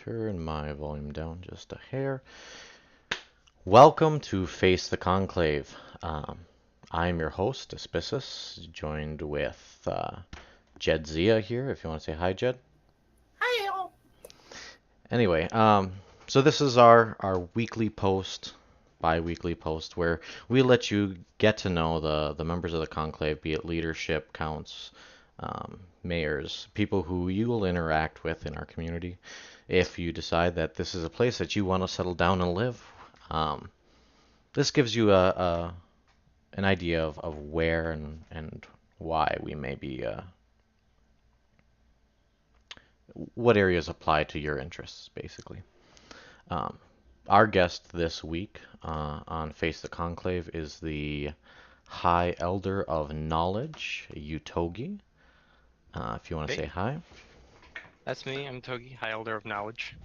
turn my volume down just a hair. Welcome to Face the Conclave. I'm your host, Aspicis, joined with Jed Zia here, if you want to say hi, Jed. Hi, all. Anyway, so this is our weekly post, bi-weekly post, where we let you get to know the members of the conclave, be it leadership, counts, mayors, people who you will interact with in our community. If you decide that this is a place that you want to settle down and live, um, this gives you a an idea of where and why we may be, what areas apply to your interests, basically. Um, our guest this week on Face the Conclave is the High Elder of Knowledge, Utogi. If you want to say Hey, hi. that's me. I'm Togi, High Elder of Knowledge.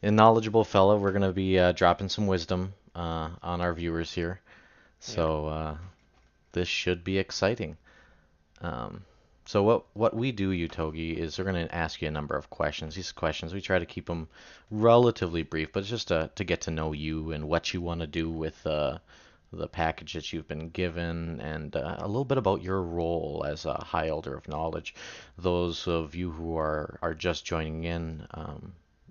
A knowledgeable fellow. We're going to be dropping some wisdom on our viewers here. Yep. So this should be exciting. Um, so what we do, Utogi, is we're going to ask you a number of questions. These questions, we try to keep them relatively brief, but it's just to get to know you and what you want to do with the package that you've been given, and a little bit about your role as a High Elder of Knowledge. Those of you who are just joining in,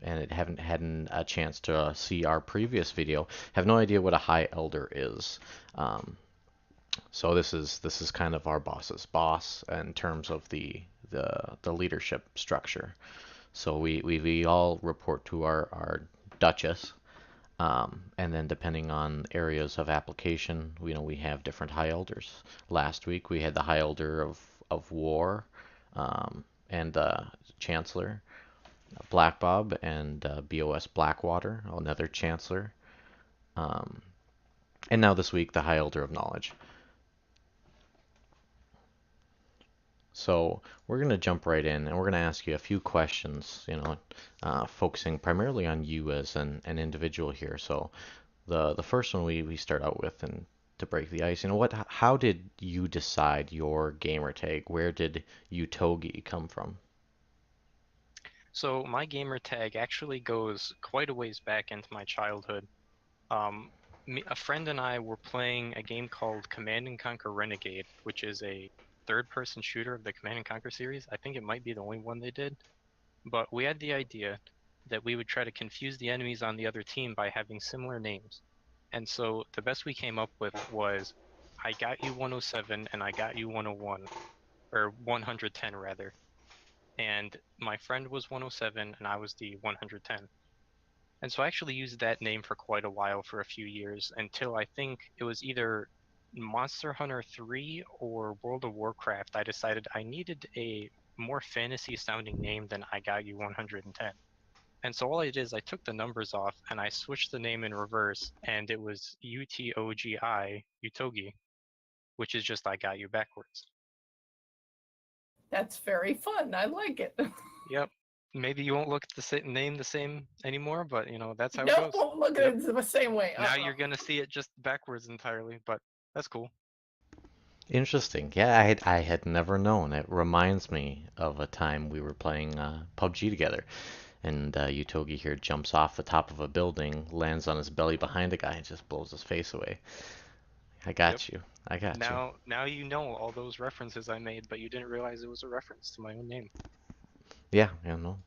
and haven't had a chance to see our previous video, have no idea what a High Elder is. Um, so this is kind of our boss's boss in terms of the leadership structure. So we all report to our Duchess, and then depending on areas of application, we have different high elders. Last week we had the high elder of war, and chancellor Black Bob, and BOS Blackwater, another chancellor, um, and now this week the high elder of knowledge. So we're going to jump right in, and we're going to ask you a few questions, focusing primarily on you as an individual here. So the first one we start out with, and to break the ice, how did you decide your gamer tag? Where did Utogi come from? So my gamer tag actually goes quite a ways back into my childhood. Um, a friend and I were playing a game called Command and Conquer Renegade, which is a third-person shooter of the Command and Conquer series. I think it might be the only one they did. But we had the idea that we would try to confuse the enemies on the other team by having similar names. And so the best we came up with was I got you 107 and I got you 101, or 110 rather. And my friend was 107 and I was the 110. And so I actually used that name for quite a while, for a few years, until I think it was either Monster Hunter 3 or World of Warcraft. I decided I needed a more fantasy sounding name than I got you 110. And so all I did is I took the numbers off and I switched the name in reverse, and it was Utogi, Utogi, which is just I got you backwards. That's very fun. I like it. Yep. Maybe you won't look at the name the same anymore, but that's how it No, goes. won't look at Yep. it the same way. Now you're gonna see it just backwards entirely, but that's cool. Interesting. Yeah, I had never known. It reminds me of a time we were playing PUBG together, and Utogi here jumps off the top of a building, lands on his belly behind a guy, and just blows his face away. I Yep. got you. I got you. Now you know all those references I made, but you didn't realize it was a reference to my own name. Yeah, yeah, no.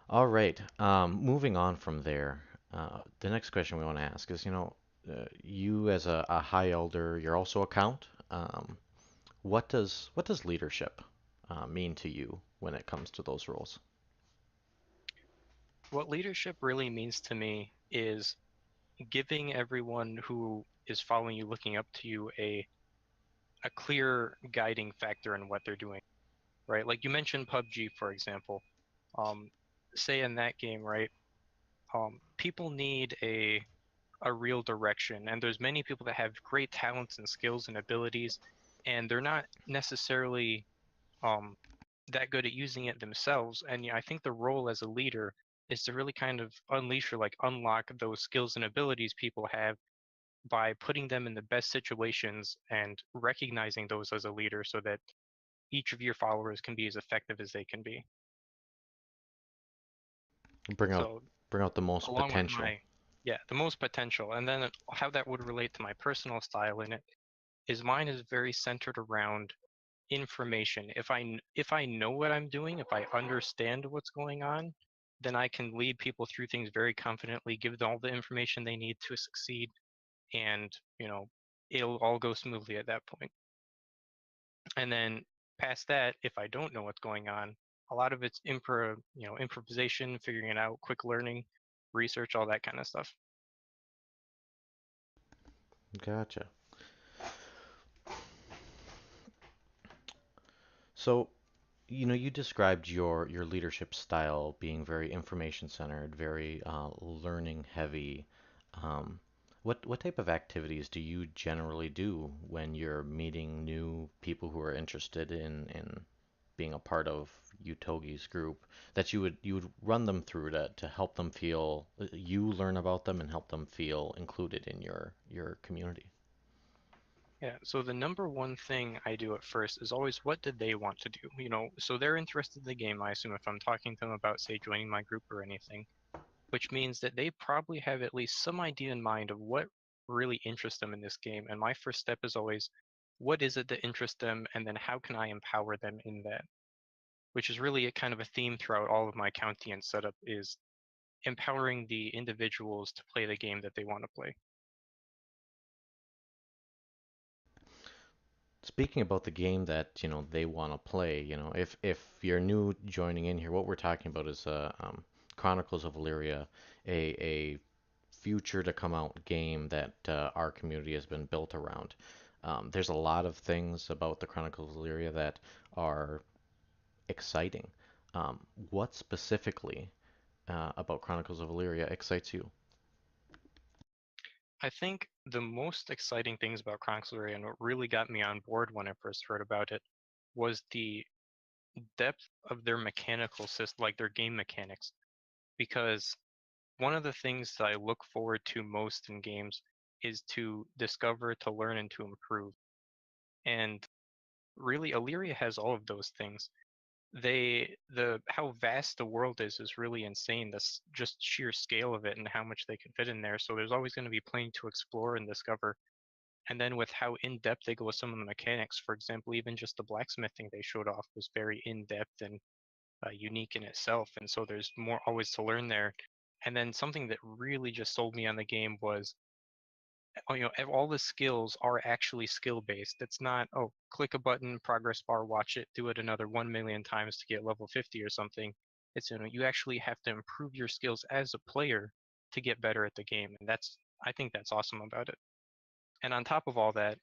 All right. Moving on from there, the next question we want to ask is, you as a high elder, you're also a count. What does leadership mean to you when it comes to those roles? What leadership really means to me is giving everyone who is following you, looking up to you, a clear guiding factor in what they're doing, right? Like you mentioned PUBG, for example. Um, say in that game, right? People need a real direction, and there's many people that have great talents and skills and abilities, and they're not necessarily um, that good at using it themselves. And yeah, I think the role as a leader is to really kind of unleash or like unlock those skills and abilities people have by putting them in the best situations and recognizing those as a leader so that each of your followers can be as effective as they can be. Bring out So bring out the most along with potential. my, yeah, the most potential, and then how that would relate to my personal style in it is mine is very centered around information. If I know what I'm doing, if I understand what's going on, then I can lead people through things very confidently, give them all the information they need to succeed, and it'll all go smoothly at that point. And then past that, if I don't know what's going on, a lot of it's improvisation, figuring it out, quick learning, research, all that kind of stuff. Gotcha. So, you described your leadership style being very information centered, very learning heavy. Um, what type of activities do you generally do when you're meeting new people who are interested in being a part of Utogi's group that you would run them through to help them feel you learn about them and help them feel included in your community? Yeah, so the number one thing I do at first is always what did they want to do? So they're interested in the game, I assume, if I'm talking to them about, say, joining my group or anything, which means that they probably have at least some idea in mind of what really interests them in this game. And my first step is always, what is it that interests them, and then how can I empower them in that? Which is really a kind of a theme throughout all of my county and setup is empowering the individuals to play the game that they want to play. Speaking about the game that they want to play, if you're new joining in here, what we're talking about is Chronicles of Illyria, a future to come out game that our community has been built around. There's a lot of things about the Chronicles of Illyria that are exciting. What specifically about Chronicles of Illyria excites you? I think the most exciting things about Chronicles of Elyria and what really got me on board when I first heard about it was the depth of their mechanical system, like their game mechanics. Because one of the things that I look forward to most in games is to discover, to learn, and to improve. And really, Illyria has all of those things. The how vast the world is really insane. This just sheer scale of it and how much they can fit in there. So there's always going to be plenty to explore and discover. And then with how in depth they go with some of the mechanics, for example, even just the blacksmithing they showed off was very in depth and unique in itself. And so there's more always to learn there. And then something that really just sold me on the game was all the skills are actually skill based. It's not, oh, click a button, progress bar, watch it, do it another 1 million times to get level 50 or something. It's you actually have to improve your skills as a player to get better at the game, and I think that's awesome about it. And on top of all that,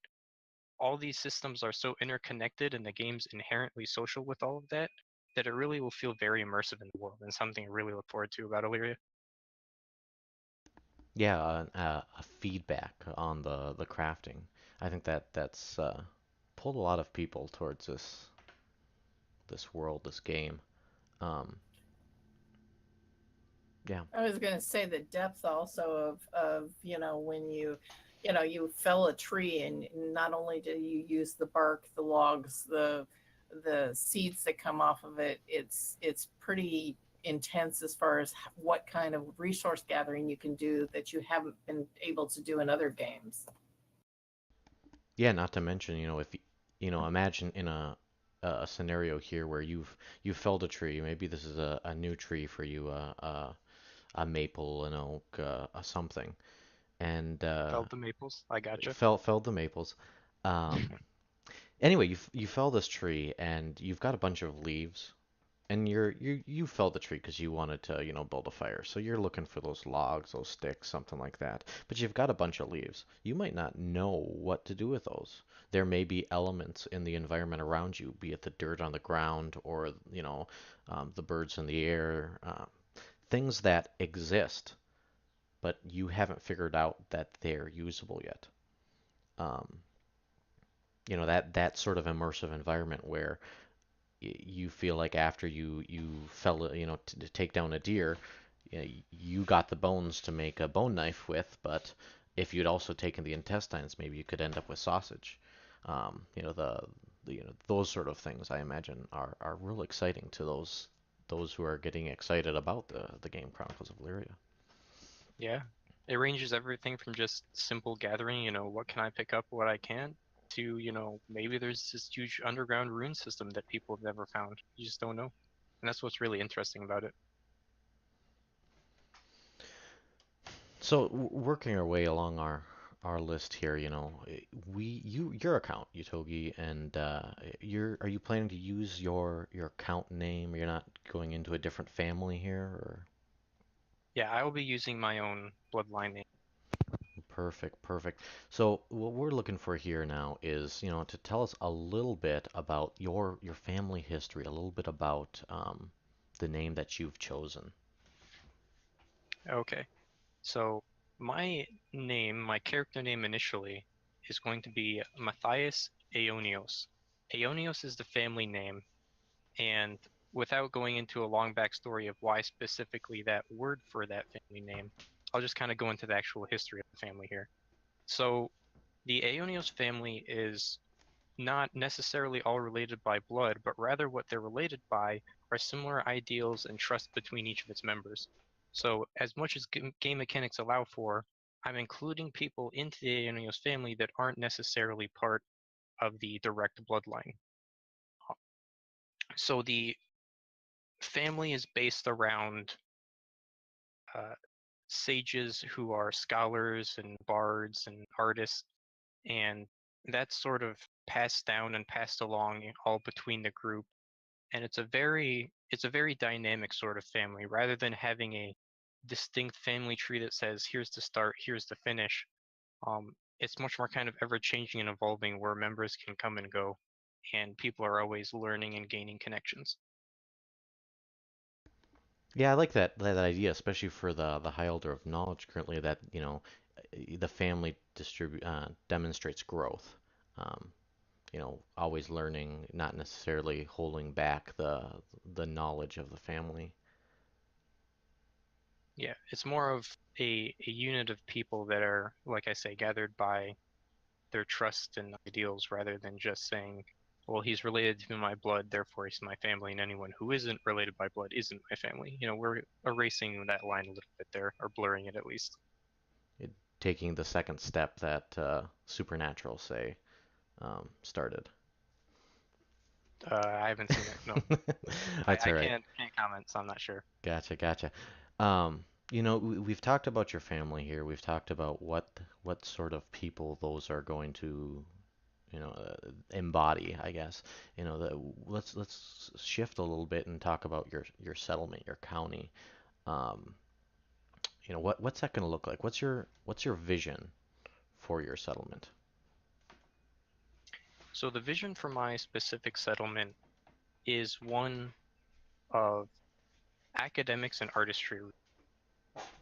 all these systems are so interconnected and the game's inherently social with all of that that it really will feel very immersive in the world and something I really look forward to about Illyria. Yeah, a feedback on the crafting. I think that's pulled a lot of people towards this world, this game. Um, yeah, I was going to say the depth also of when you fell a tree, and not only do you use the bark, the logs, the seeds that come off of it, it's pretty intense as far as what kind of resource gathering you can do that you haven't been able to do in other games. yeah. Not to mention, if imagine in a scenario here where you've felled a tree. Maybe this is a new tree for you, a maple, an oak, a something, and Felt the maples, I gotcha. felled the maples. Um, anyway, you fell this tree and you've got a bunch of leaves. And you felled the tree because you wanted to, build a fire. So you're looking for those logs, those sticks, something like that. But you've got a bunch of leaves. You might not know what to do with those. There may be elements in the environment around you, be it the dirt on the ground or, the birds in the air, things that exist, but you haven't figured out that they're usable yet. Um, that sort of immersive environment where you feel like after you fell, to take down a deer, you got the bones to make a bone knife with, but if you'd also taken the intestines, maybe you could end up with sausage. The those sort of things I imagine are real exciting to those who are getting excited about the game Chronicles of Illyria. Yeah. It ranges everything from just simple gathering, what can I pick up, what I can't, to, maybe there's this huge underground rune system that people have never found. You just don't know. And that's what's really interesting about it. So working our way along our list here, your account, Utogi, and are you planning to use your account name? You're not going into a different family here, or? Yeah, I will be using my own bloodline name. Perfect, perfect. So what we're looking for here now is, to tell us a little bit about your family history, a little bit about the name that you've chosen. Okay. So my character name initially is going to be Matthias Aeonios. Aeonios is the family name, and without going into a long backstory of why specifically that word for that family name, I'll just kind of go into the actual history of the family here. So the Aeonios family is not necessarily all related by blood, but rather what they're related by are similar ideals and trust between each of its members. So, as much as game mechanics allow for, I'm including people into the Aeonios family that aren't necessarily part of the direct bloodline. So, the family is based around uh, sages who are scholars and bards and artists, and that's sort of passed down and passed along all between the group, and it's a very dynamic sort of family rather than having a distinct family tree that says here's the start, here's the finish. It's much more kind of ever changing and evolving where members can come and go, and people are always learning and gaining connections. Yeah, I like that idea, especially for the High Elder of Knowledge currently, that, the family demonstrates growth. Um, always learning, not necessarily holding back the knowledge of the family. Yeah, it's more of a unit of people that are, like I say, gathered by their trust and ideals rather than just saying, well, he's related to my blood, therefore he's my family, and anyone who isn't related by blood isn't my family. We're erasing that line a little bit there, or blurring it at least. It, taking the second step that Supernatural say started. I haven't seen it. No, That's I all right. can't comment, so I'm not sure. Gotcha, gotcha. We've talked about your family here. We've talked about what sort of people those are going to, embody, I guess. Let's shift a little bit and talk about your settlement, your county. Um, what's that going to look like? What's your vision for your settlement? So the vision for my specific settlement is one of academics and artistry,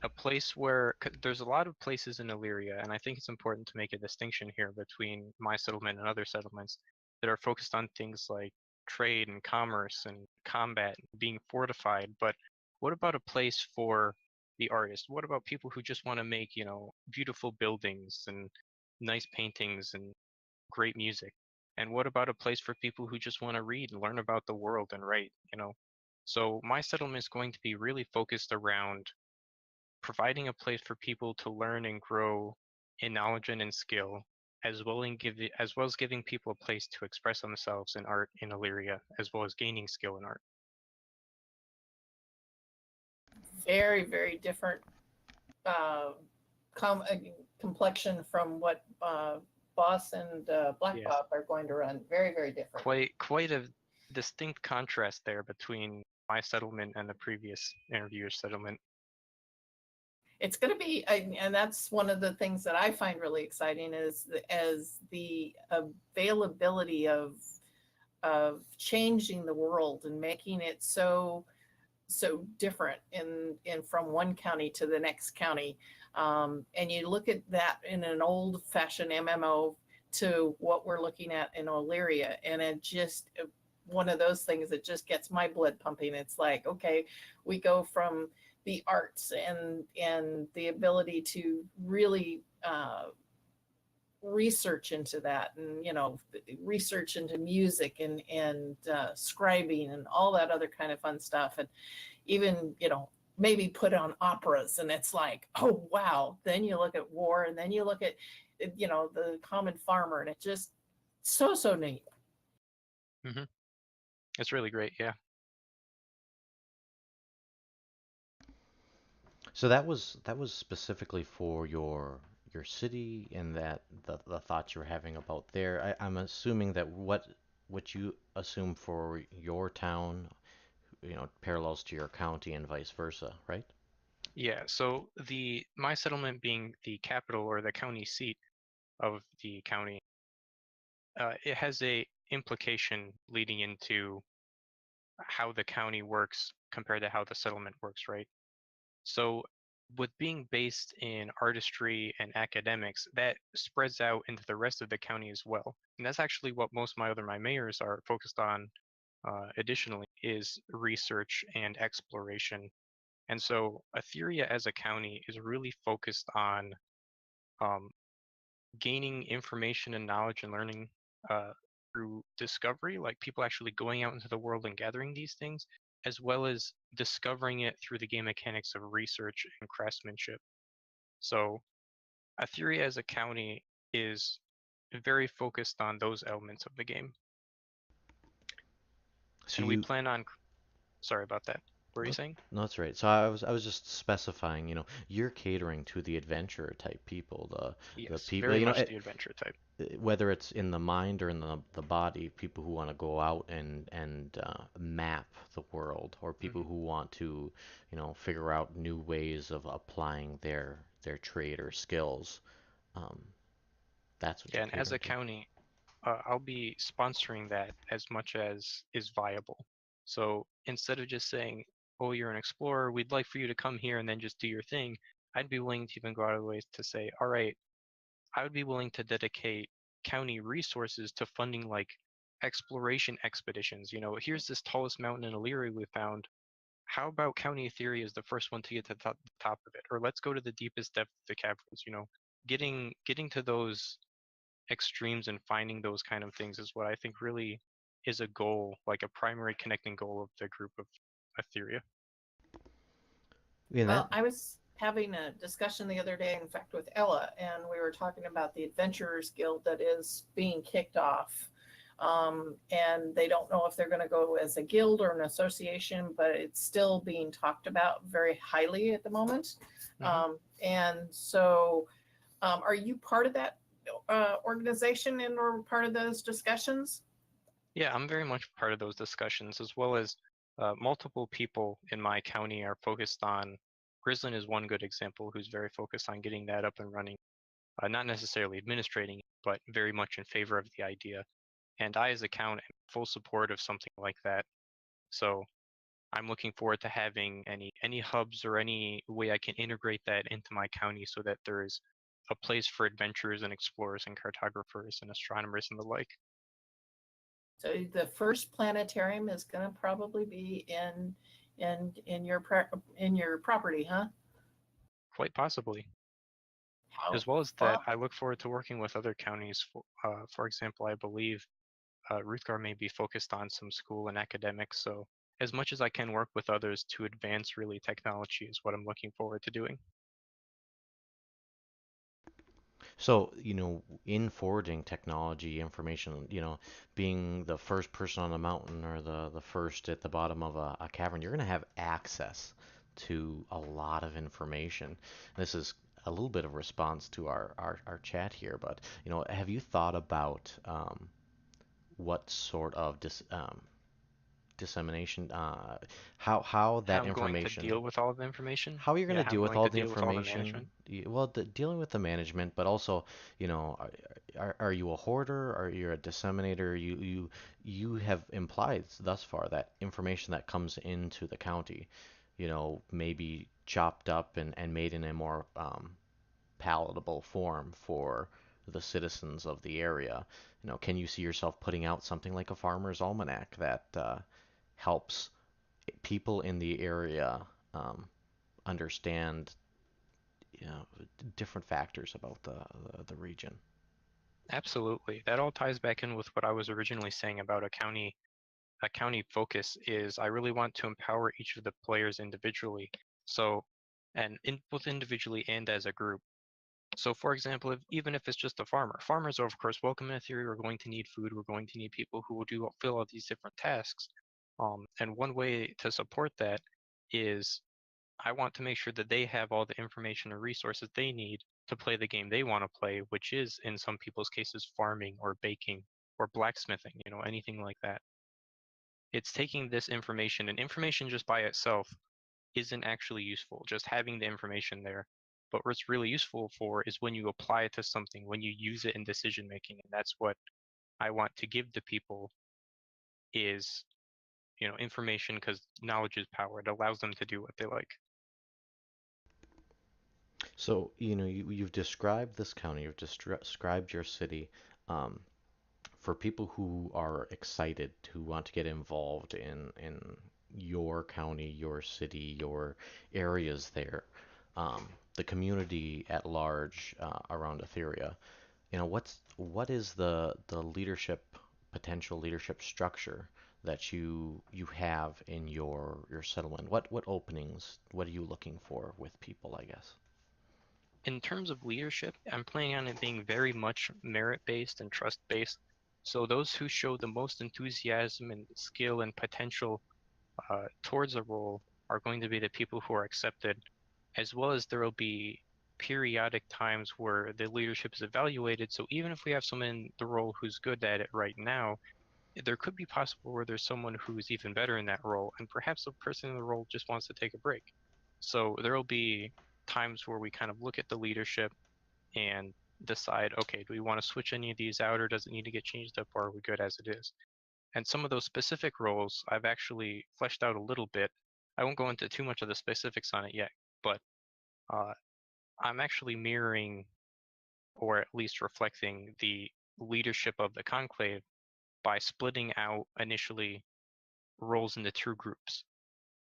a place where there's a lot of places in Illyria, and I think it's important to make a distinction here between my settlement and other settlements that are focused on things like trade and commerce and combat and being fortified. But what about a place for the artist? What about people who just want to make, beautiful buildings and nice paintings and great music? And what about a place for people who just want to read and learn about the world and write? So my settlement is going to be really focused around providing a place for people to learn and grow in knowledge and in skill, as well as giving people a place to express themselves in art in Illyria, as well as gaining skill in art. Very, very different uh, com- uh, complexion from what Boss and Black Yes, Bob are going to run. Very, very different. quite a distinct contrast there between my settlement and the previous interviewer's settlement. It's going to be, and that's one of the things that I find really exciting is as the availability of changing the world and making it so different in from one county to the next county. And you look at that in an old fashioned MMO to what we're looking at in Illyria, and it just one of those things that just gets my blood pumping. It's like, okay, we go from the arts and the ability to really research into that, and research into music and scribing and all that other kind of fun stuff, and even maybe put on operas, and it's like, oh wow. Then you look at war, and then you look at the common farmer, and it just so neat. Hmm. It's really great, yeah. So that was specifically for your city and that the thoughts you're having about there. I'm assuming that what you assume for your town, parallels to your county and vice versa, right? Yeah, so the my settlement being the capital or the county seat of the county, it has a implication leading into how the county works compared to how the settlement works, right? So with being based in artistry and academics, that spreads out into the rest of the county as well. And that's actually what most of my mayors are focused on, additionally, is research and exploration. And so Etheria as a county is really focused on um, gaining information and knowledge and learning through discovery, like people actually going out into the world and gathering these things, as well as discovering it through the game mechanics of research and craftsmanship. So Etheria as a county is very focused on those elements of the game. So And we you plan on, sorry about that. What were you no, saying? no, that's right. So I was just specifying, you're catering to the adventurer type people, the Yes, people, very much the adventure type. whether it's in the mind or in the body, people who want to go out and map the world, or people Hmm. who want to, figure out new ways of applying their trade or skills. Um, that's what Yeah, you're and as catering a to. county, I'll be sponsoring that as much as is viable. So instead of just saying, "Oh, you're an explorer, we'd like for you to come here and then just do your thing," I'd be willing to even go out of the way to say, "All right, I would be willing to dedicate county resources to funding like exploration expeditions. Here's this tallest mountain in Illyria we found. How about County Etheria is the first one to get to the top of it? Or let's go to the deepest depth of the caverns. Getting to those extremes and finding those kind of things is what I think really is a goal, like a primary connecting goal of the group of Etheria. In Well, that, I was having a discussion the other day, in fact, with Ella, and we were talking about the Adventurers Guild that is being kicked off. And they don't know if they're going to go as a guild or an association, but it's still being talked about very highly at the moment. Hmm. And so, are you part of that organization and or part of those discussions? Yeah, I'm very much part of those discussions, as well as multiple people in my county are focused on. Grislin is one good example who's very focused on getting that up and running, not necessarily administrating it, but very much in favor of the idea. And I, as a count, am full support of something like that. So I'm looking forward to having any hubs or any way I can integrate that into my county so that there is a place for adventurers and explorers and cartographers and astronomers and the like. So the first planetarium is going to probably be in your property, huh? Quite possibly. How As well as fun! that, I look forward to working with other counties. For example, I believe Ruthgar may be focused on some school and academics. So as much as I can work with others to advance really technology is what I'm looking forward to doing. so, in forwarding technology information, being the first person on the mountain or the first at the bottom of a cavern, you're going to have access to a lot of information. This is a little bit of response to our chat here, but, have you thought about what sort of dissemination, how How that I'm going to information, deal with all of the information. how you're going Yeah, to how deal I'm with going all to the deal with all the information? management. Well, dealing with the management, but also, are you a hoarder? Are you a disseminator? You have implied thus far that information that comes into the county, may be chopped up and made in a more palatable form for the citizens of the area. Can you see yourself putting out something like a farmer's almanac that helps people in the area um, understand, different factors about the region? Absolutely. That all ties back in with what I was originally saying about a county. A county focus is I really want to empower each of the players individually. So, and both individually and as a group. So, for example, even if it's just a farmer, farmers are of course welcome in theory. We're going to need food. We're going to need people who will fill out these different tasks. And one way to support that is I want to make sure that they have all the information and resources they need to play the game they want to play, which is in some people's cases farming or baking or blacksmithing, anything like that. It's taking this information, and information just by itself isn't actually useful, just having the information there. But what's really useful for is when you apply it to something, when you use it in decision making. And that's what I want to give the people is, information, because knowledge is power. It allows them to do what they like. So, you've described this county, you've described your city. Um, for people who are excited, who want to get involved in your county, your city, your areas there, the community at large around Etheria, what is the leadership potential leadership structure that you have in your settlement? What openings? What are you looking for with people, I guess? In terms of leadership, I'm planning on it being very much merit based and trust based. So those who show the most enthusiasm and skill and potential towards a role are going to be the people who are accepted, as well as there will be periodic times where the leadership is evaluated. So even if we have someone in the role who's good at it right now, there could be possible where there's someone who's even better in that role, and perhaps the person in the role just wants to take a break. So there will be times where we kind of look at the leadership and decide, okay, do we want to switch any of these out, or does it need to get changed up, or are we good as it is? And some of those specific roles I've actually fleshed out a little bit. I won't go into too much of the specifics on it yet, but uh, I'm actually mirroring, or at least reflecting, the leadership of the Conclave by splitting out initially roles into two groups.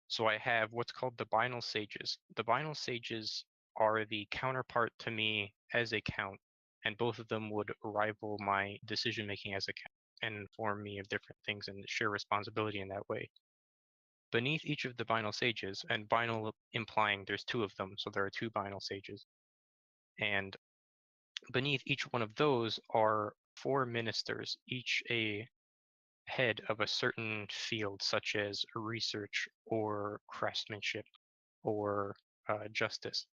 So I have what's called the Binal Sages. The Binal Sages are the counterpart to me as a count, and both of them would rival my decision making as a count and inform me of different things and share responsibility in that way. Beneath each of the Binal Sages, and Binal implying there's two of them, so there are two Binal Sages, and beneath each one of those are four ministers, each a head of a certain field, such as research or craftsmanship or justice.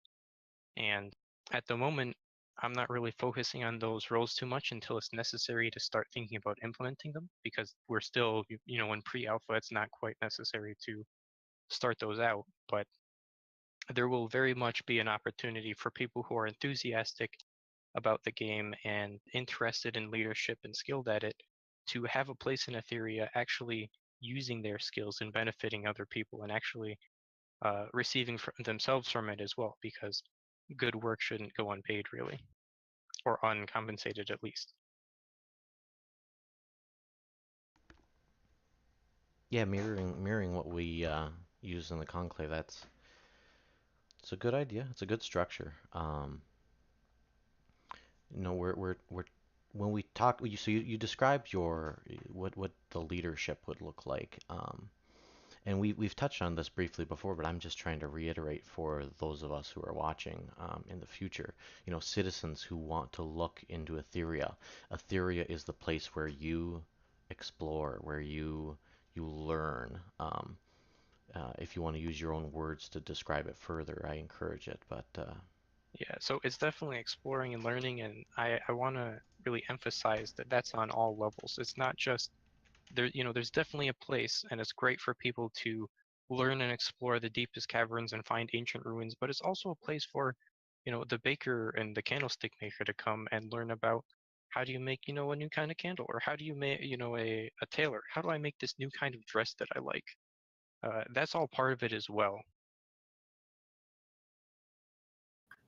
And at the moment, I'm not really focusing on those roles too much until it's necessary to start thinking about implementing them, because we're still, in pre-alpha, it's not quite necessary to start those out. But there will very much be an opportunity for people who are enthusiastic about the game and interested in leadership and skilled at it to have a place in Etheria actually using their skills and benefiting other people, and actually receiving themselves from it as well, because good work shouldn't go unpaid, really, or uncompensated at least. Yeah, mirroring what we use in the conclave. It's a good idea. It's a good structure. We're when we talk. So you described what the leadership would look like. And we've touched on this briefly before, but I'm just trying to reiterate for those of us who are watching in the future. Citizens who want to look into Etheria. Etheria is the place where you explore, where you learn. If you want to use your own words to describe it further, I encourage it. But Yeah, so it's definitely exploring and learning, and I want to really emphasize that that's on all levels. It's not just there, there's definitely a place, and it's great for people to learn and explore the deepest caverns and find ancient ruins, but it's also a place for, the baker and the candlestick maker to come and learn about how do you make, a new kind of candle, or how do you make, a tailor, how do I make this new kind of dress that I like? That's all part of it as well.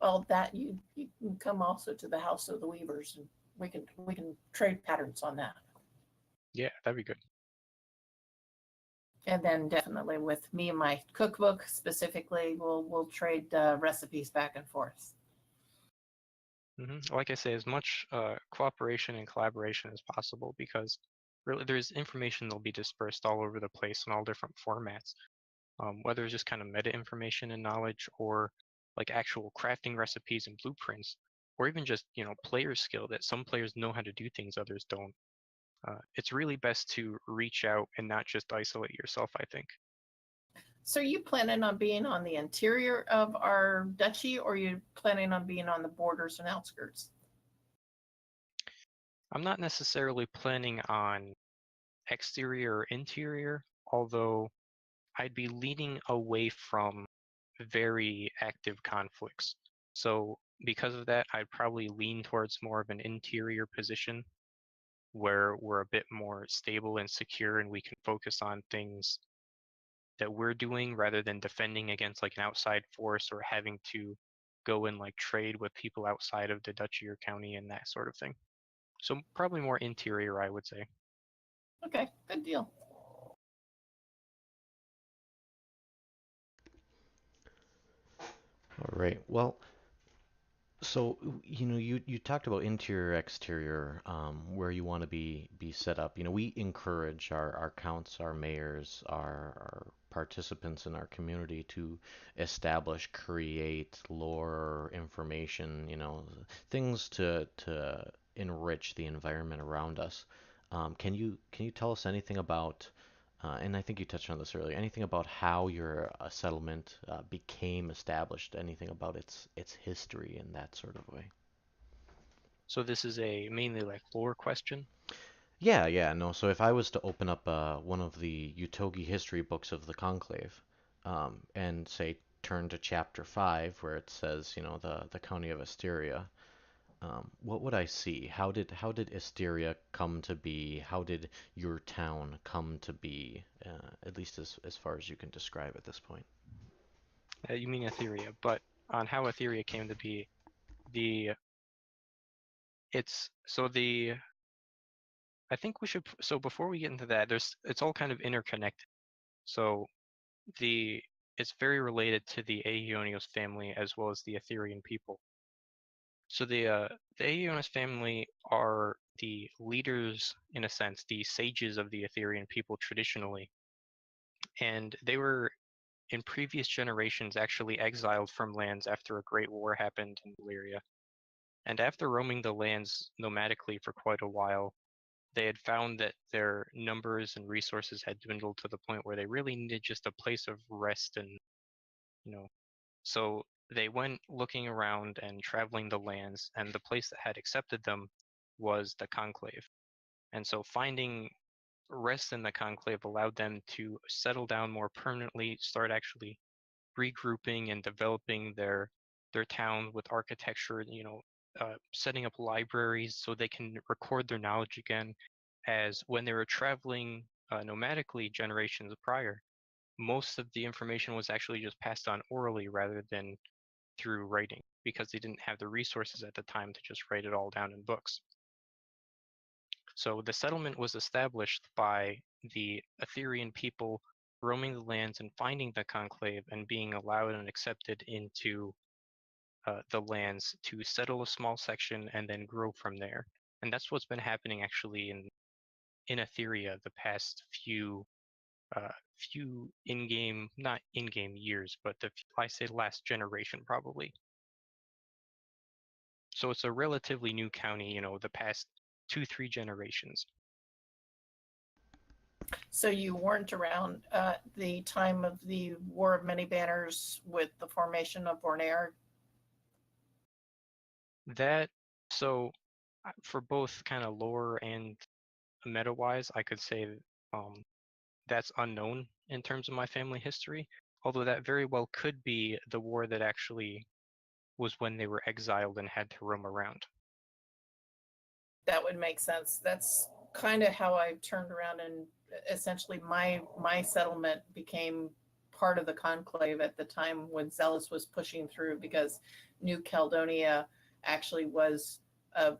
Well, that you can come also to the House of the Weavers, and we can trade patterns on that. Yeah, that'd be good. And then definitely with me and my cookbook specifically, we'll trade recipes back and forth. Like I say, as much cooperation and collaboration as possible, because really there's information that'll be dispersed all over the place in all different formats, whether it's just kind of meta information and knowledge, or like actual crafting recipes and blueprints, or even just player skill that some players know how to do things others don't. It's really best to reach out and not just isolate yourself, I think. So are you planning on being on the interior of our duchy, or are you planning on being on the borders and outskirts? I'm not necessarily planning on exterior or interior, although I'd be leaning away from very active conflicts. So because of that, I'd probably lean towards more of an interior position where we're a bit more stable and secure and we can focus on things that we're doing rather than defending against like an outside force or having to go and like trade with people outside of the duchy or county and that sort of thing. So probably more interior, I would say. Okay, good deal. All right. Well, so you talked about interior, exterior, where you want to be set up. We encourage our counts, our mayors, our participants in our community to establish, create lore, information, things to enrich the environment around us. Can you tell us anything about, and I think you touched on this earlier, anything about how your settlement became established, anything about its history in that sort of way? So this is a mainly like lore question. Yeah, yeah, no. So if I was to open up one of the Utogi history books of the Conclave, and say turn to chapter 5 where it says, the county of Asteria, what would I see? How did Asteria come to be? How did your town come to be? At least as far as you can describe at this point. You mean Etheria, but on how Etheria came to be, the it's so the I think we should so before we get into that, it's all kind of interconnected. So the it's very related to the Aeonios family as well as the Etherian people. So the Aeonios family are the leaders, in a sense, the sages of the Etherian people traditionally, and they were in previous generations actually exiled from lands after a great war happened in Illyria. And after roaming the lands nomadically for quite a while, they had found that their numbers and resources had dwindled to the point where they really needed just a place of rest and, you know, so they went looking around and traveling the lands, and the place that had accepted them was the Conclave. And so finding rest in the Conclave allowed them to settle down more permanently, start actually regrouping and developing their town with architecture, setting up libraries so they can record their knowledge again. As when they were traveling nomadically generations prior, most of the information was actually just passed on orally rather than through writing because they didn't have the resources at the time to just write it all down in books. So the settlement was established by the Etherian people roaming the lands and finding the conclave and being allowed and accepted into the lands to settle a small section and then grow from there. And that's what's been happening actually in Etheria the past few in-game, not in-game years, but I say last generation probably. So it's a relatively new county, the past 2-3 generations. So you weren't around the time of the War of Many Banners with the formation of Borneo? That so for both kind of lore and meta-wise, I could say um, that's unknown in terms of my family history. Although that very well could be the war that actually was when they were exiled and had to roam around. That would make sense. That's kind of how I turned around, and essentially my settlement became part of the conclave at the time when Zealous was pushing through, because New Caledonia actually was a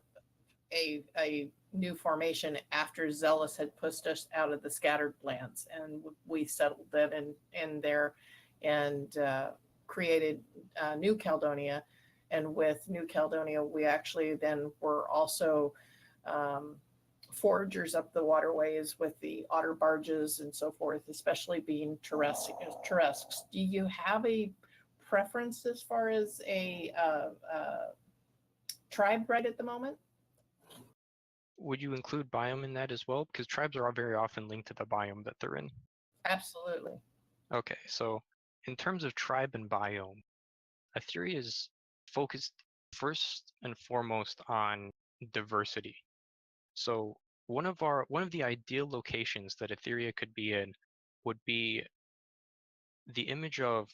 new formation after Zealous had pushed us out of the scattered lands, and we settled that in there and created New Caledonia. and with New Caledonia, we actually then were also um, foragers up the waterways with the otter barges and so forth, especially being terrestres. Do you have a preference as far as a tribe right at the moment? Would you include biome in that as well? Because tribes are very often linked to the biome that they're in. Absolutely. Okay, so in terms of tribe and biome, Asteria is focused first and foremost on diversity. So one of the ideal locations that Asteria could be in would be the image of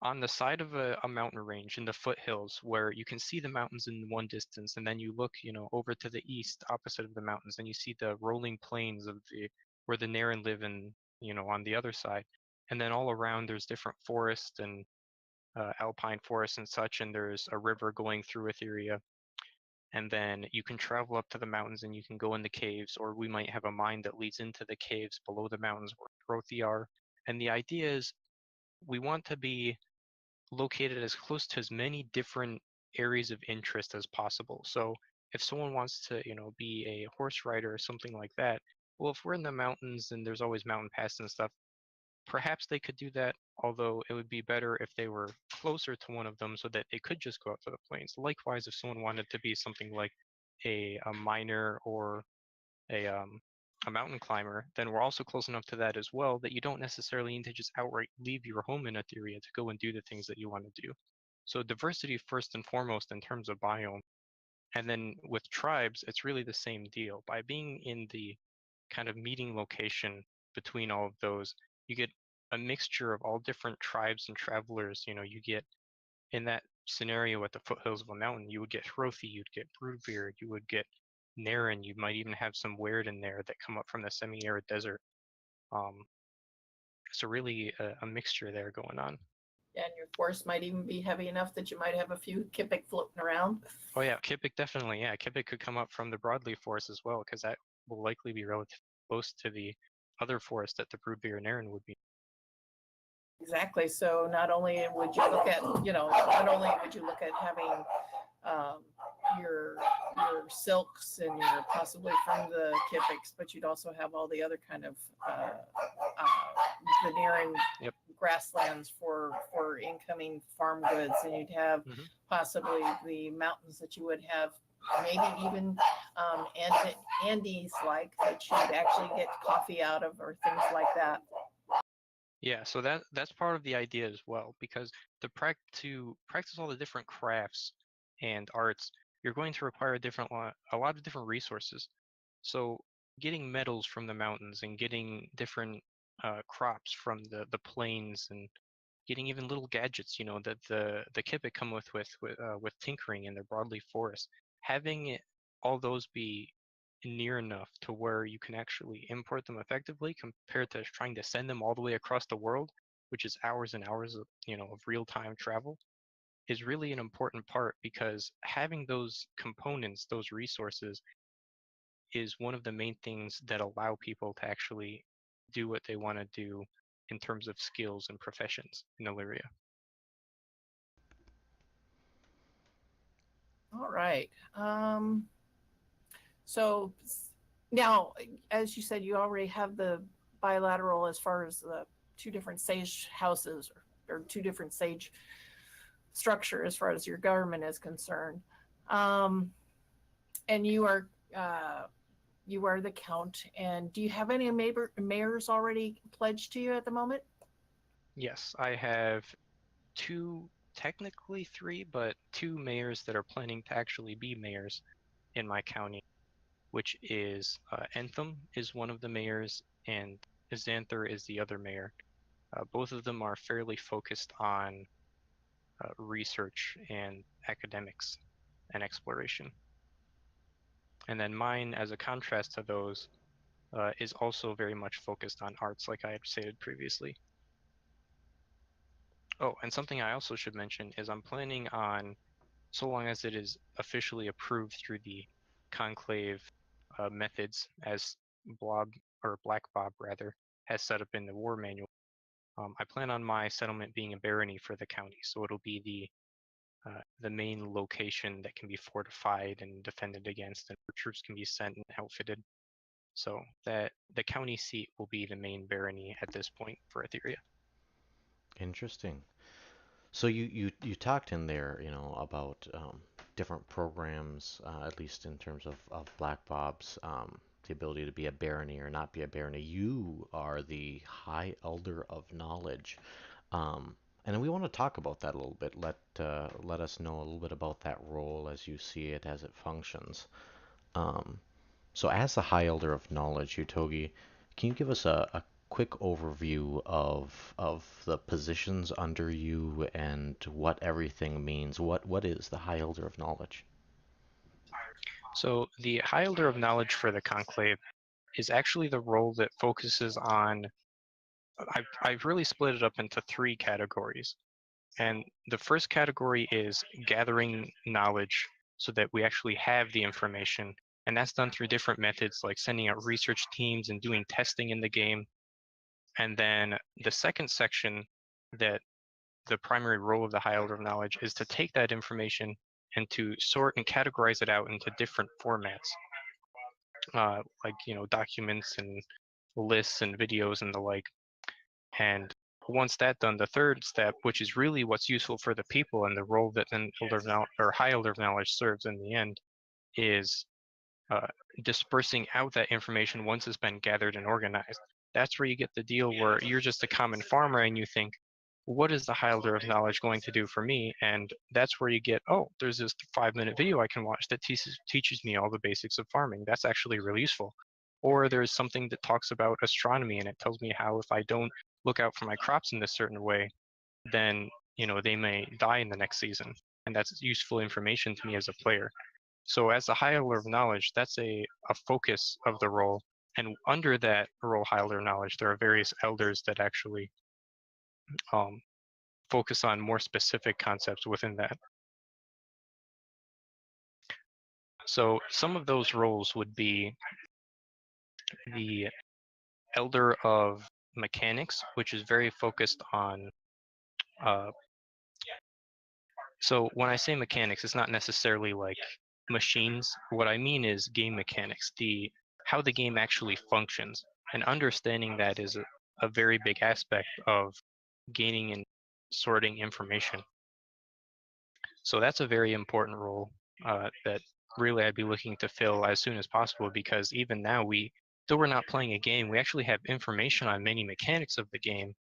on the side of a mountain range in the foothills where you can see the mountains in one distance, and then you look, over to the east opposite of the mountains, and you see the rolling plains of the where the Naren live in, on the other side. And then all around there's different forests and alpine forests and such, and there's a river going through Etheria. And then you can travel up to the mountains and you can go in the caves, or we might have a mine that leads into the caves below the mountains where Prothi are. And the idea is we want to be located as close to as many different areas of interest as possible. So if someone wants to, be a horse rider or something like that, well, if we're in the mountains and there's always mountain passes and stuff, perhaps they could do that, although it would be better if they were closer to one of them so that they could just go out to the plains. Likewise, if someone wanted to be something like a miner or a um, a mountain climber, then we're also close enough to that as well that you don't necessarily need to just outright leave your home in Etheria to go and do the things that you want to do. So diversity first and foremost in terms of biome. And then with tribes, it's really the same deal. By being in the kind of meeting location between all of those, you get a mixture of all different tribes and travelers. You get in that scenario at the foothills of a mountain, you would get Hrothi, you'd get Broodbeard, you would get Naren, you might even have some Weird in there that come up from the semi-arid desert. Um, so really a mixture there going on. And your force might even be heavy enough that you might have a few Kipik floating around. Oh yeah, Kipik definitely. Yeah, Kipik could come up from the broadleaf forest as well, because that will likely be relatively close to the other forest that the Broodbeard and Naren would be. Exactly. So not only would you look at, not only would you look at having um, your silks and your possibly from the Kipiks, but you'd also have all the other kind of veneering Yep. grasslands for incoming farm goods, and you'd have possibly the mountains that you would have maybe even Andes like that you'd actually get coffee out of or things like that. Yeah, so that's part of the idea as well, because to practice all the different crafts and arts, you're going to require a lot of different resources. So getting metals from the mountains and getting different crops from the plains and getting even little gadgets, that the Kipik come with tinkering in their broadleaf forest, having all those be near enough to where you can actually import them effectively compared to trying to send them all the way across the world, which is hours and hours of of real-time travel, is really an important part, because having those components, those resources, is one of the main things that allow people to actually do what they want to do in terms of skills and professions in Illyria. All right. So now, as you said, you already have the bilateral as far as the two different sage houses or two different sage structure as far as your government is concerned. And you are the count. And do you have any mayors already pledged to you at the moment? Yes, I have two, technically three, but two mayors that are planning to actually be mayors in my county, which is Entham is one of the mayors and Xanther is the other mayor. Both of them are fairly focused on research and academics and exploration. And then mine, as a contrast to those, is also very much focused on arts, like I had stated previously. Oh, and something I also should mention is I'm planning on, so long as it is officially approved through the Conclave methods, as Black Bob rather has set up in the war manual. I plan on my settlement being a barony for the county, so it'll be the the main location that can be fortified and defended against, and where troops can be sent and outfitted. So that the county seat will be the main barony at this point for Etheria. Interesting. So you talked in there, about different programs, at least in terms of Black Bob's the ability to be a barony or not be a barony. You are the High Elder of Knowledge, and we want to talk about that a little bit. Let us know a little bit about that role as you see it, as it functions. Um, so as the High Elder of Knowledge, Utogi, can you give us a quick overview of the positions under you and what everything means? What is the High Elder of Knowledge? So the High Elder of Knowledge for the Conclave is actually the role that focuses on. I've really split it up into three categories. And the first category is gathering knowledge so that we actually have the information. And that's done through different methods like sending out research teams and doing testing in the game. And then the second section, that the primary role of the High Elder of Knowledge is to take that information and to sort and categorize it out into different formats, like documents and lists and videos and the like. And once that's done, the third step, which is really what's useful for the people and the role that an Elder of Knowledge or High Elder of Knowledge serves in the end, is uh, dispersing out that information once it's been gathered and organized. That's where you get the deal where you're just a common farmer and you think, what is the High Elder of Knowledge going to do for me? And that's where you get, oh, there's this 5-minute video I can watch that teaches me all the basics of farming. That's actually really useful. Or there's something that talks about astronomy and it tells me how if I don't look out for my crops in this certain way, then they may die in the next season. And that's useful information to me as a player. So as a High Elder of Knowledge, that's a focus of the role. And under that role, High Elder of Knowledge, there are various elders that actually um, focus on more specific concepts within that. So some of those roles would be the Elder of Mechanics, which is very focused on so when I say mechanics, it's not necessarily like machines. What I mean is game mechanics, how the game actually functions. And understanding that is a very big aspect of gaining and sorting information. So that's a very important role that really I'd be looking to fill as soon as possible, because even now though we're not playing a game, we actually have information on many mechanics of the game,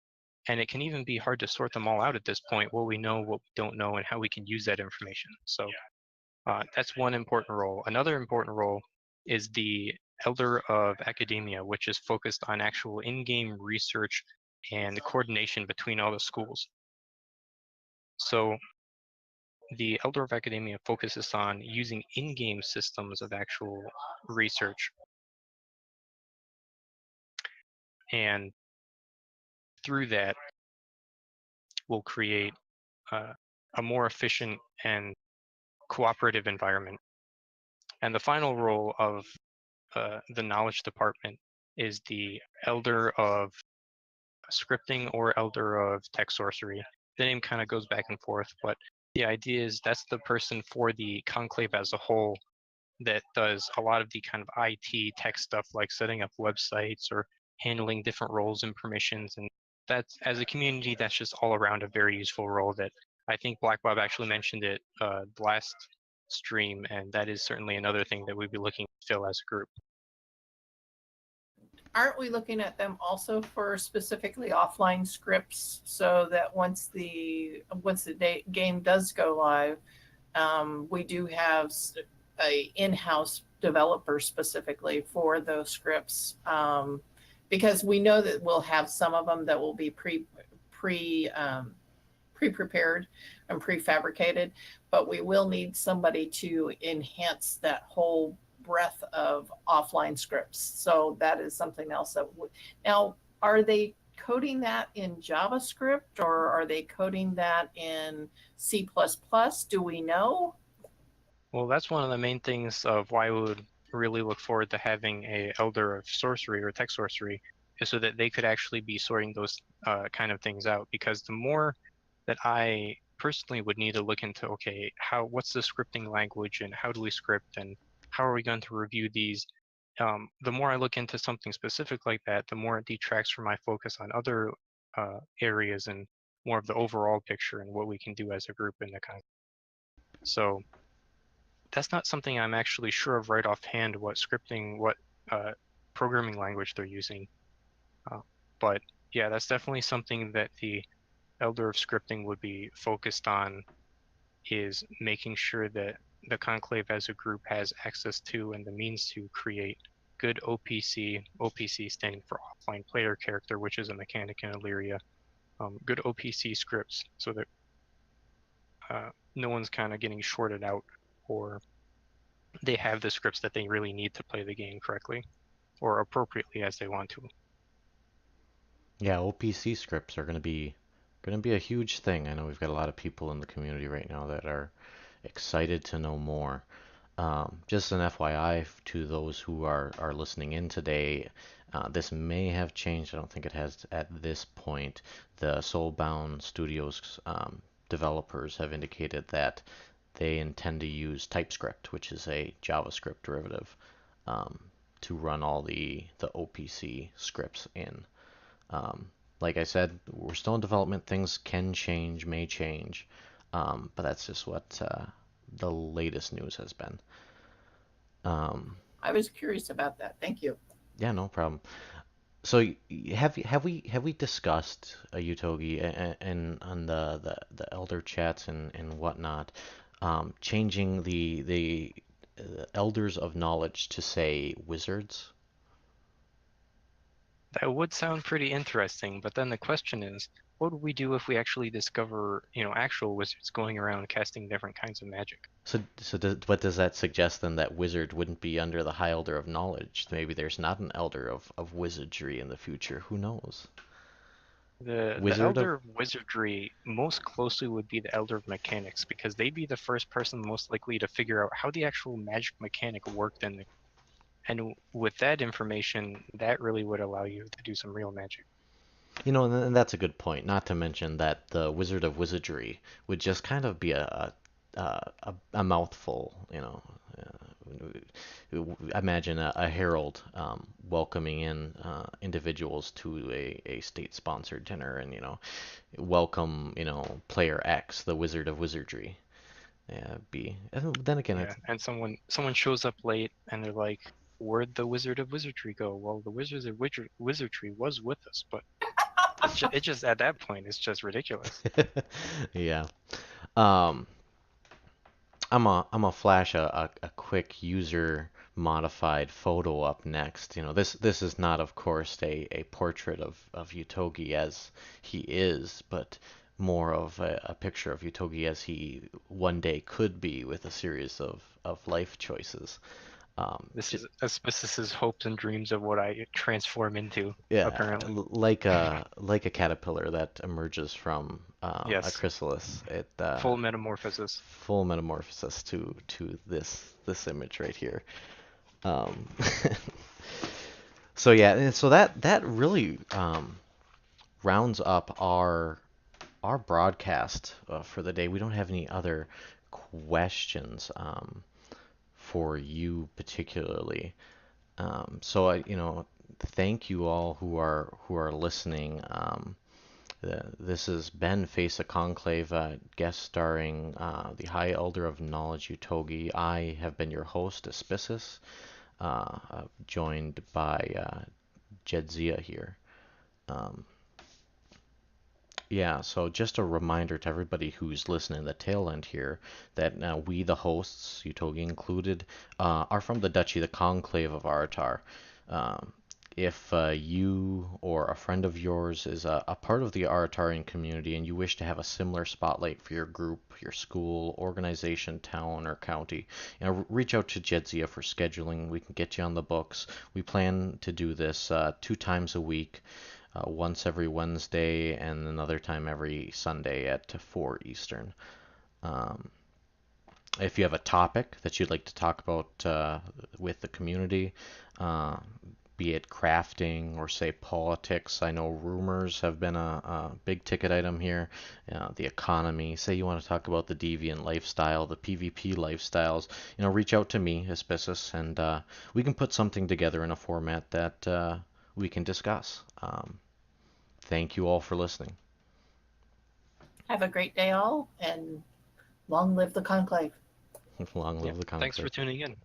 and it can even be hard to sort them all out at this point, what we know, what we don't know, and how we can use that information. So that's one important role. Another important role is the Elder of Academia, which is focused on actual in-game research and the coordination between all the schools. So the Elder of Academia focuses on using in-game systems of actual research. And through that, will create a more efficient and cooperative environment. And the final role of the knowledge department is the Elder of Scripting or Elder of Tech Sorcery. The name kind of goes back and forth, but the idea is that's the person for the conclave as a whole that does a lot of the kind of IT tech stuff, like setting up websites or handling different roles and permissions. And that's, as a community, that's just all around a very useful role that I think Black Bob actually mentioned it last stream, and that is certainly another thing that we'd be looking to fill as a group. Aren't we looking at them also for specifically offline scripts, so that once the game does go live, we do have a in-house developer specifically for those scripts, because we know that we'll have some of them that will be pre-prepared and prefabricated, but we will need somebody to enhance that whole breadth of offline scripts. So that is something else that now, are they coding that in JavaScript or are they coding that in C++? Do we know? Well, that's one of the main things of why we would really look forward to having a Elder of Sorcery or Tech Sorcery, is so that they could actually be sorting those kind of things out. Because the more that I personally would need to look into, okay, what's the scripting language and how do we script and how are we going to review these? The more I look into something specific like that, the more it detracts from my focus on other areas and more of the overall picture and what we can do as a group in the kind. So that's not something I'm actually sure of right offhand, what uh, programming language they're using. But yeah, that's definitely something that the elder of scripting would be focused on, is making sure that the Conclave as a group has access to and the means to create good OPC standing for offline player character, which is a mechanic in Illyria, good OPC scripts so that no one's kind of getting shorted out, or they have the scripts that they really need to play the game correctly or appropriately as they want to. Yeah, OPC scripts are going to be a huge thing. I know we've got a lot of people in the community right now that are excited to know more. Just an FYI to those who are listening in today, this may have changed. I don't think it has at this point. The Soulbound Studios developers have indicated that they intend to use TypeScript, which is a JavaScript derivative, um, to run all the OPC scripts in. Um, like I said, we're still in development. Things can change, may change, but that's just what the latest news has been. Um, I was curious about that. Thank you. yeah, no problem. So have we discussed Utogi and on the elder chats and whatnot, changing the elders of knowledge to say wizards? That would sound pretty interesting, but then the question is, what would we do if we actually discover, actual wizards going around casting different kinds of magic? What does that suggest then, that wizard wouldn't be under the high elder of knowledge? Maybe there's not an elder of wizardry in the future. Who knows? The Wizard of Elder of Wizardry most closely would be the Elder of Mechanics, because they'd be the first person most likely to figure out how the actual magic mechanic worked and with that information, that really would allow you to do some real magic. and that's a good point. Not to mention that the Wizard of Wizardry would just kind of be a mouthful. Imagine a herald welcoming in individuals to a state-sponsored dinner, and welcome, player X, the Wizard of Wizardry. Yeah, be. And then again, Yeah, and someone shows up late and they're like, "Where'd the Wizard of Wizardry go?" Well, the Wizard of Wizardry was with us, but it just at that point it's just ridiculous. yeah. Um, I'm a flash a quick user modified photo up next. This is not, of course, a portrait of Utogi as he is, but more of a picture of Utogi as he one day could be, with a series of life choices. Um, This is his hopes and dreams of what I transform into, yeah, apparently. like a caterpillar that emerges from a Yes, chrysalis. full metamorphosis. Full metamorphosis to this image right here. Um, so yeah, and so that really rounds up our broadcast for the day. We don't have any other questions for you particularly. So thank you all who are listening. This has been Face a Conclave, guest starring the High Elder of Knowledge, Utogi. I have been your host, Aspicis, joined by Jedzia here. Um, yeah, so just a reminder to everybody who's listening, the tail end here, that we, the hosts, Utogi included, are from the Duchy, the Conclave of Aratar. Um, if you or a friend of yours is a part of the Aratarian community and you wish to have a similar spotlight for your group, your school, organization, town, or county, reach out to Jedzia for scheduling. We can get you on the books. We plan to do this 2 times a week, once every Wednesday and another time every Sunday at 4 Eastern. Um, if you have a topic that you'd like to talk about with the community, uh, be it crafting or say politics. I know rumors have been a big ticket item here. The economy. Say you want to talk about the deviant lifestyle, the PvP lifestyles. Reach out to me, Aspicis, and we can put something together in a format that we can discuss. Thank you all for listening. Have a great day, all, and long live the conclave. Long Yeah, live the thanks for conclave. tuning in.